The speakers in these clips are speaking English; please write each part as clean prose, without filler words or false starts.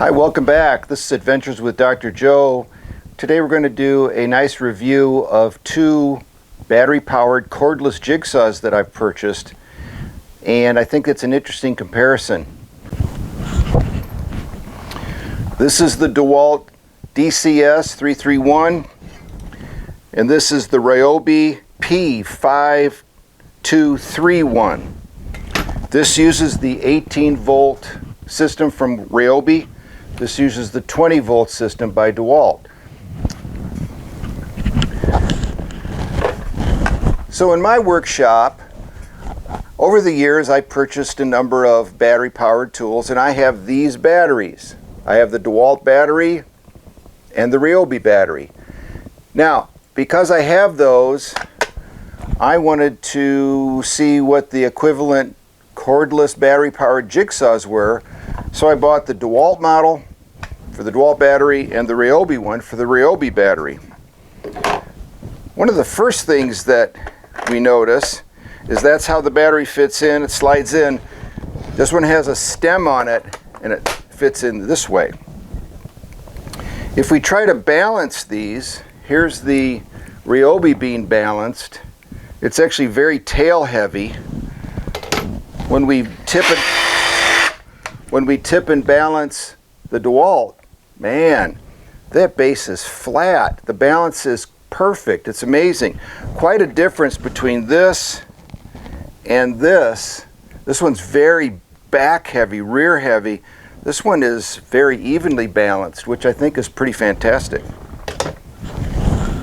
Hi, welcome back. This is Adventures with Dr. Joe. Today we're going to do a nice review of two battery-powered cordless jigsaws that I've purchased, and I think it's an interesting comparison. This is the DeWalt DCS331, and this is the Ryobi P5231. This uses the 18-volt system from Ryobi. This uses the 20-volt system by DeWalt. So in my workshop, over the years I purchased a number of battery-powered tools, and I have these batteries. I have the DeWalt battery and the Ryobi battery. Now, because I have those, I wanted to see what the equivalent cordless battery-powered jigsaws were, so I bought the DeWalt model for the DeWalt battery and the Ryobi one for the Ryobi battery. One of the first things that we notice is that's how the battery fits in. It slides in. This one has a stem on it and it fits in this way. If we try to balance these, here's the Ryobi being balanced. It's actually very tail heavy. When we tip and balance the DeWalt, man, that base is flat. The balance is perfect. It's amazing. Quite a difference between this and this. This one's very back heavy, rear heavy. This one is very evenly balanced, which I think is pretty fantastic.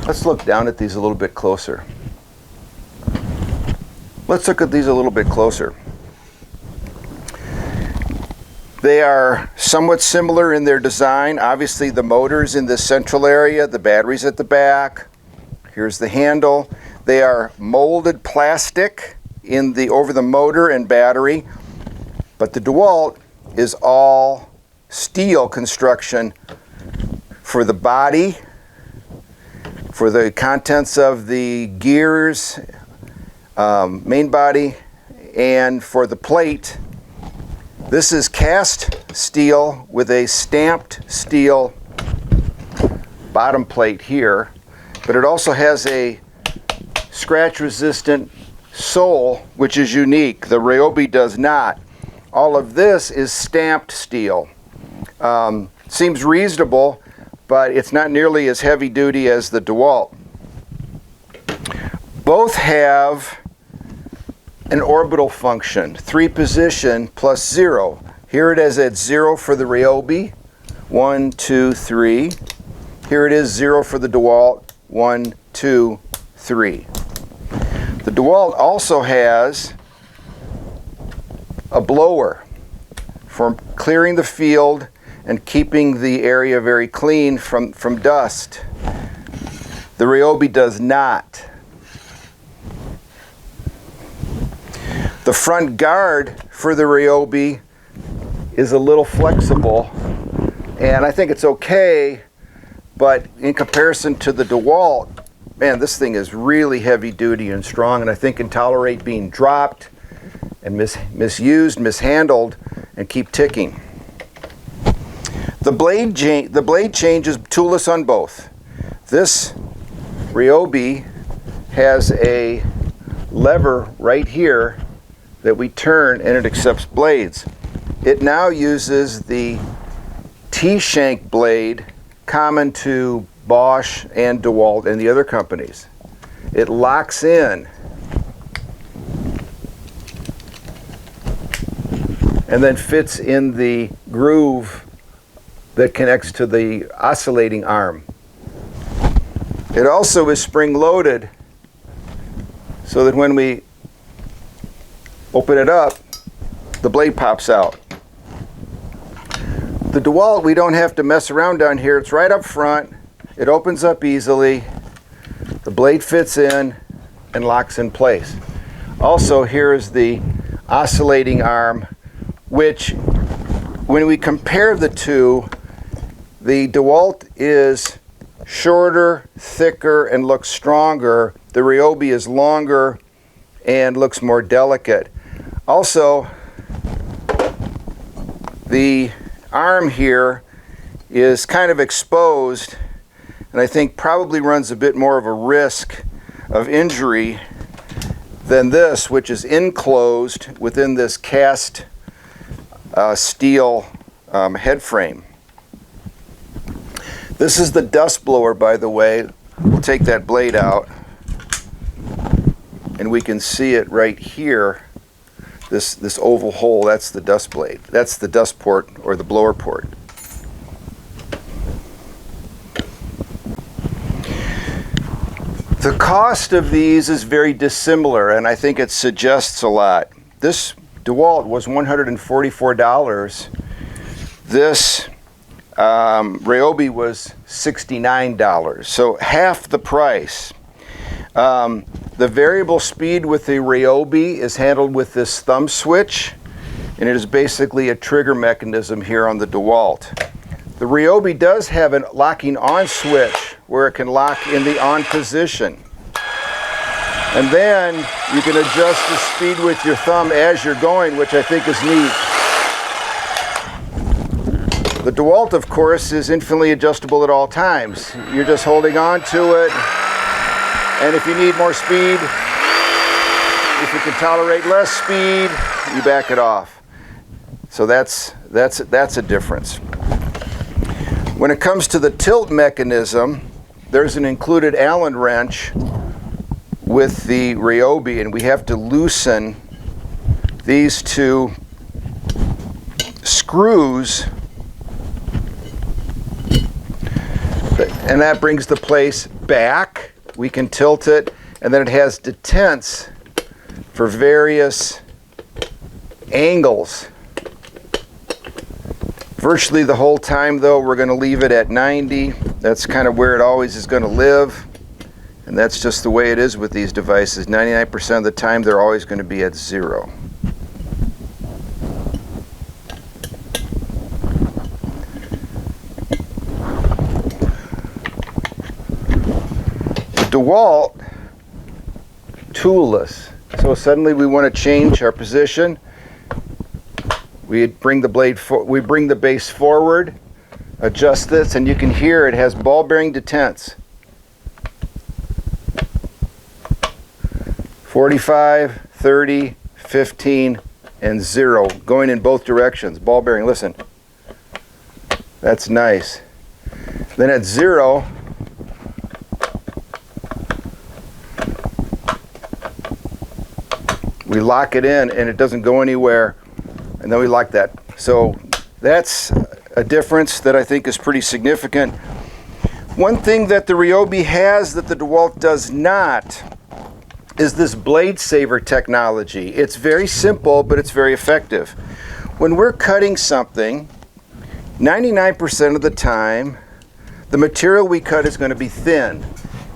Let's look down at these a little bit closer. Let's look at these a little bit closer. They are somewhat similar in their design. Obviously the motor's in the central area, the battery's at the back. Here's the handle. They are molded plastic over the motor and battery, but the DeWalt is all steel construction for the body, for the contents of the gears, main body, and for the plate. This is cast steel with a stamped steel bottom plate here, but it also has a scratch-resistant sole, which is unique. The Ryobi does not. All of this is stamped steel. Seems reasonable, but it's not nearly as heavy-duty as the DeWalt. Both have an orbital function, 3-position plus 0. Here it is at 0 for the Ryobi, 1, 2, 3. Here it is 0 for the DeWalt, 1, 2, 3. The DeWalt also has a blower for clearing the field and keeping the area very clean from dust. The Ryobi does not. The front guard for the Ryobi is a little flexible, and I think it's okay, but in comparison to the DeWalt, man, this thing is really heavy duty and strong, and I think can tolerate being dropped and misused, mishandled, and keep ticking. The blade change is toolless on both. This Ryobi has a lever right here that we turn and it accepts blades. It now uses the T-shank blade common to Bosch and DeWalt and the other companies. It locks in and then fits in the groove that connects to the oscillating arm. It also is spring-loaded so that when we open it up, the blade pops out. The DeWalt, we don't have to mess around down here. It's right up front. It opens up easily. The blade fits in and locks in place. Also, here is the oscillating arm, which, when we compare the two, the DeWalt is shorter, thicker, and looks stronger. The Ryobi is longer and looks more delicate. Also, the arm here is kind of exposed, and I think probably runs a bit more of a risk of injury than this, which is enclosed within this cast steel head frame. This is the dust blower, by the way. We'll take that blade out, and we can see it right here. This oval hole, that's the dust blade. That's the dust port, or the blower port. The cost of these is very dissimilar, and I think it suggests a lot. This DeWalt was $144. This Ryobi was $69, so half the price. The variable speed with the Ryobi is handled with this thumb switch, and it is basically a trigger mechanism here on the DeWalt. The Ryobi does have a locking on switch where it can lock in the on position. And then you can adjust the speed with your thumb as you're going, which I think is neat. The DeWalt, of course, is infinitely adjustable at all times. You're just holding on to it, and if you need more speed, if you can tolerate less speed, you back it off. So that's a difference. When it comes to the tilt mechanism, there's an included Allen wrench with the Ryobi, and we have to loosen these two screws, and that brings the place back. We can tilt it, and then it has detents for various angles. Virtually the whole time, though, we're going to leave it at 90. That's kind of where it always is going to live, and that's just the way it is with these devices. 99% of the time, they're always going to be at 0. The DeWalt, toolless. So suddenly we want to change our position. We bring the base forward, adjust this, and you can hear it has ball bearing detents. 45, 30, 15, and 0, going in both directions. Ball bearing, listen. That's nice. Then at 0, we lock it in and it doesn't go anywhere, and then we lock that. So that's a difference that I think is pretty significant. One thing that the Ryobi has that the DeWalt does not is this blade saver technology. It's very simple, but it's very effective. When we're cutting something, 99% of the time, the material we cut is going to be thin,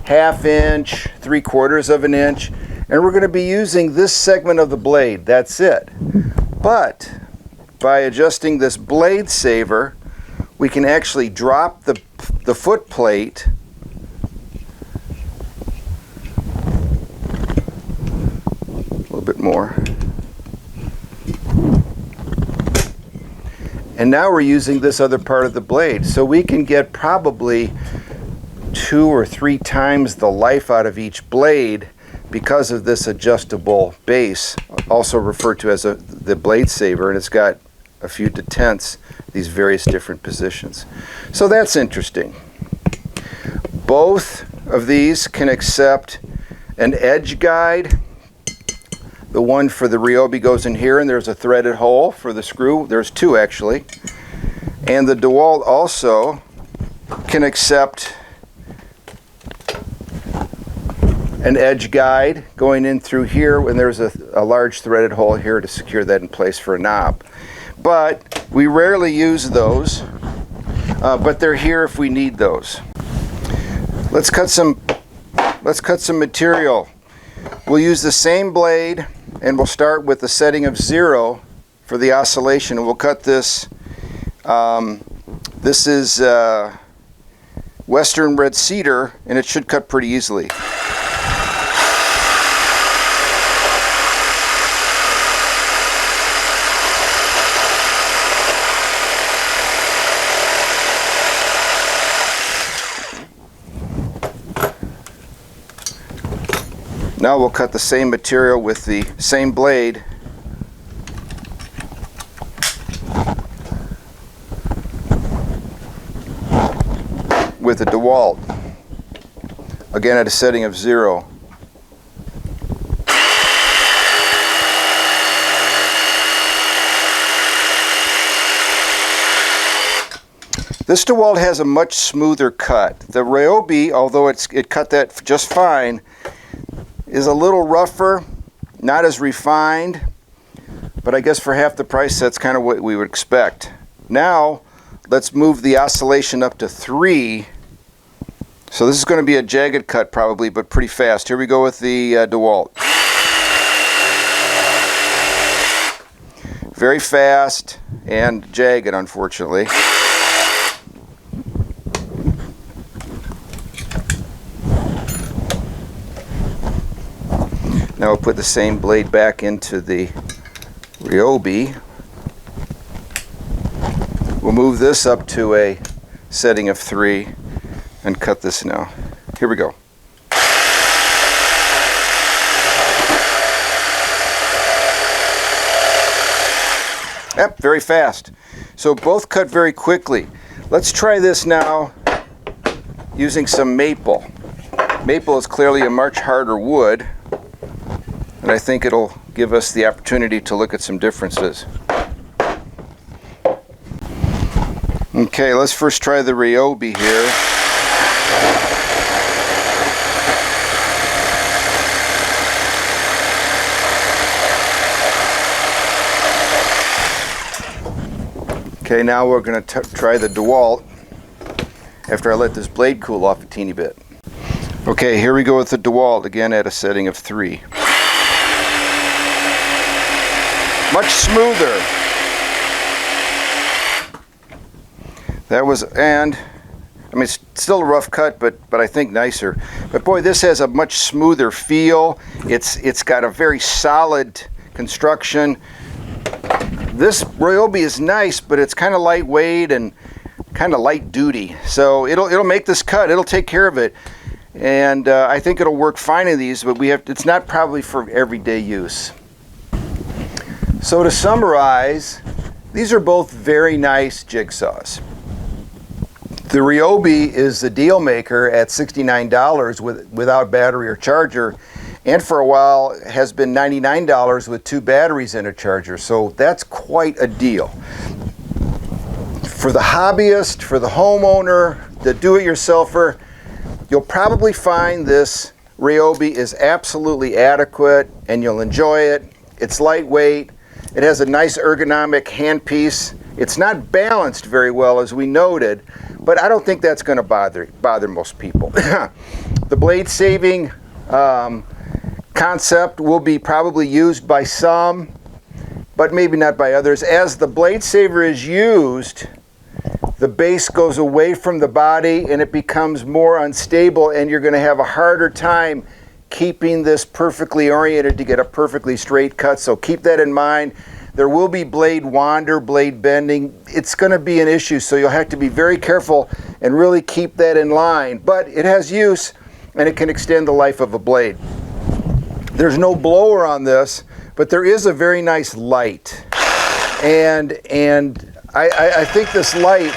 1/2 inch, 3/4 of an inch, and we're going to be using this segment of the blade. That's it. But by adjusting this blade saver, we can actually drop the foot plate a little bit more. And now we're using this other part of the blade. So we can get probably 2 or 3 times the life out of each blade because of this adjustable base, also referred to as the blade saver, and it's got a few detents, these various different positions. So that's interesting. Both of these can accept an edge guide. The one for the Ryobi goes in here, and there's a threaded hole for the screw. There's 2 actually. And the DeWalt also can accept an edge guide going in through here, and there's a large threaded hole here to secure that in place for a knob. But we rarely use those, but they're here if we need those. Let's cut some material. We'll use the same blade, and we'll start with the setting of 0 for the oscillation, and we'll cut this. This is Western red cedar, and it should cut pretty easily. Now we'll cut the same material with the same blade. With a DeWalt. Again at a setting of 0. This DeWalt has a much smoother cut. The Ryobi, although it cut that just fine, is a little rougher, not as refined, but I guess for half the price that's kind of what we would expect. Now let's move the oscillation up to 3. So this is going to be a jagged cut probably, but pretty fast. Here we go with the DeWalt. Very fast and jagged, unfortunately. Now we'll put the same blade back into the Ryobi. We'll move this up to a setting of 3 and cut this now. Here we go. Yep, very fast. So both cut very quickly. Let's try this now using some maple. Maple is clearly a much harder wood, and I think it'll give us the opportunity to look at some differences. Okay, let's first try the Ryobi here. Okay, now we're going to try the DeWalt after I let this blade cool off a teeny bit. Okay, here we go with the DeWalt, again at a setting of 3. Much smoother. That was, and I mean, it's still a rough cut, but I think nicer. But boy, this has a much smoother feel. It's got a very solid construction. This Ryobi is nice, but it's kind of lightweight and kind of light duty. So it'll make this cut. It'll take care of it, and I think it'll work fine in these. But it's not probably for everyday use. So to summarize, these are both very nice jigsaws. The Ryobi is the deal maker at $69 without battery or charger, and for a while has been $99 with 2 batteries and a charger. So that's quite a deal. For the hobbyist, for the homeowner, the do-it-yourselfer, you'll probably find this Ryobi is absolutely adequate and you'll enjoy it. It's lightweight. It has a nice ergonomic handpiece. It's not balanced very well, as we noted, but I don't think that's going to bother most people. The blade saving concept will be probably used by some, but maybe not by others. As the blade saver is used, the base goes away from the body and it becomes more unstable, and you're going to have a harder time keeping this perfectly oriented to get a perfectly straight cut. So keep that in mind. There will be blade wander, blade bending. It's going to be an issue, so you'll have to be very careful and really keep that in line. But it has use and it can extend the life of a blade. There's no blower on this, but there is a very nice light. And I think this light,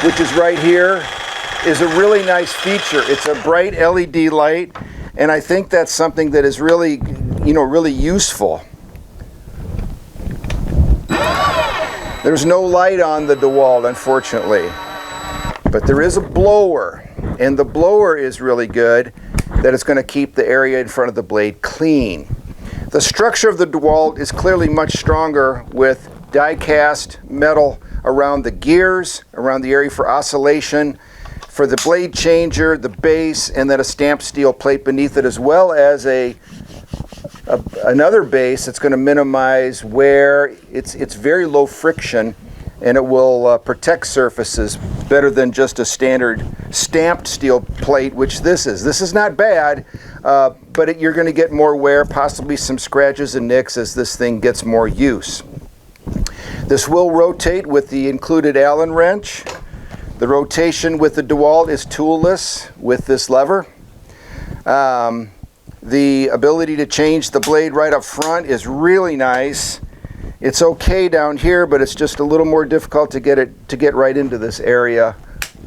which is right here, is a really nice feature. It's a bright LED light, and I think that's something that is really, really useful. There's no light on the DeWalt, unfortunately, but there is a blower, and the blower is really good, that it's going to keep the area in front of the blade clean. The structure of the DeWalt is clearly much stronger with die-cast metal around the gears, around the area for oscillation, for the blade changer, the base, and then a stamped steel plate beneath it, as well as another base that's going to minimize wear. It's very low friction, and it will protect surfaces better than just a standard stamped steel plate, which this is. This is not bad, but you're going to get more wear, possibly some scratches and nicks as this thing gets more use. This will rotate with the included Allen wrench. The rotation with the DeWalt is toolless with this lever. The ability to change the blade right up front is really nice. It's okay down here, but it's just a little more difficult to get right into this area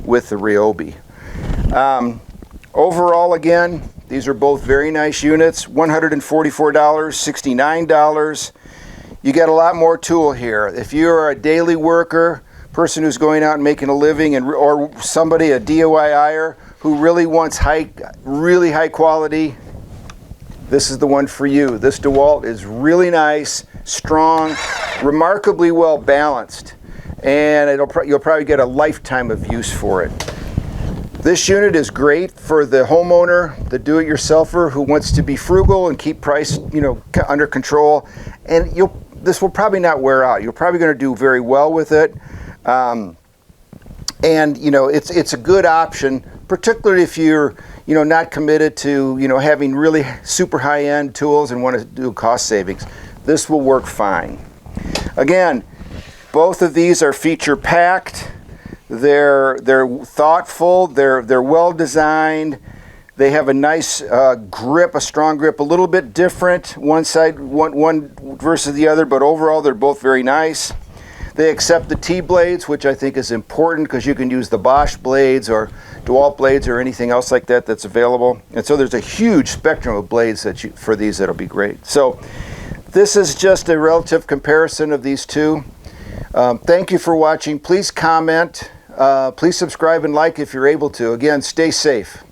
with the Ryobi. Overall, again, these are both very nice units. $144, $69. You get a lot more tool here. If you're a daily worker, person who's going out and making a living, or somebody, a DIYer, who really wants really high quality, this is the one for you. This DeWalt is really nice, strong, remarkably well balanced, and you'll probably get a lifetime of use for it. This unit is great for the homeowner, the do-it-yourselfer who wants to be frugal and keep price, under control. And this will probably not wear out. You're probably going to do very well with it. It's a good option, particularly if you're not committed to having really super high-end tools and want to do cost savings. This will work fine. Again, both of these are feature packed. They're thoughtful. They're well designed. They have a nice grip, a strong grip, a little bit different one versus the other, but overall they're both very nice. They accept the T-blades, which I think is important because you can use the Bosch blades or DeWalt blades or anything else like that that's available. And so there's a huge spectrum of blades for these that'll be great. So this is just a relative comparison of these two. Thank you for watching. Please comment. Please subscribe and like if you're able to. Again, stay safe.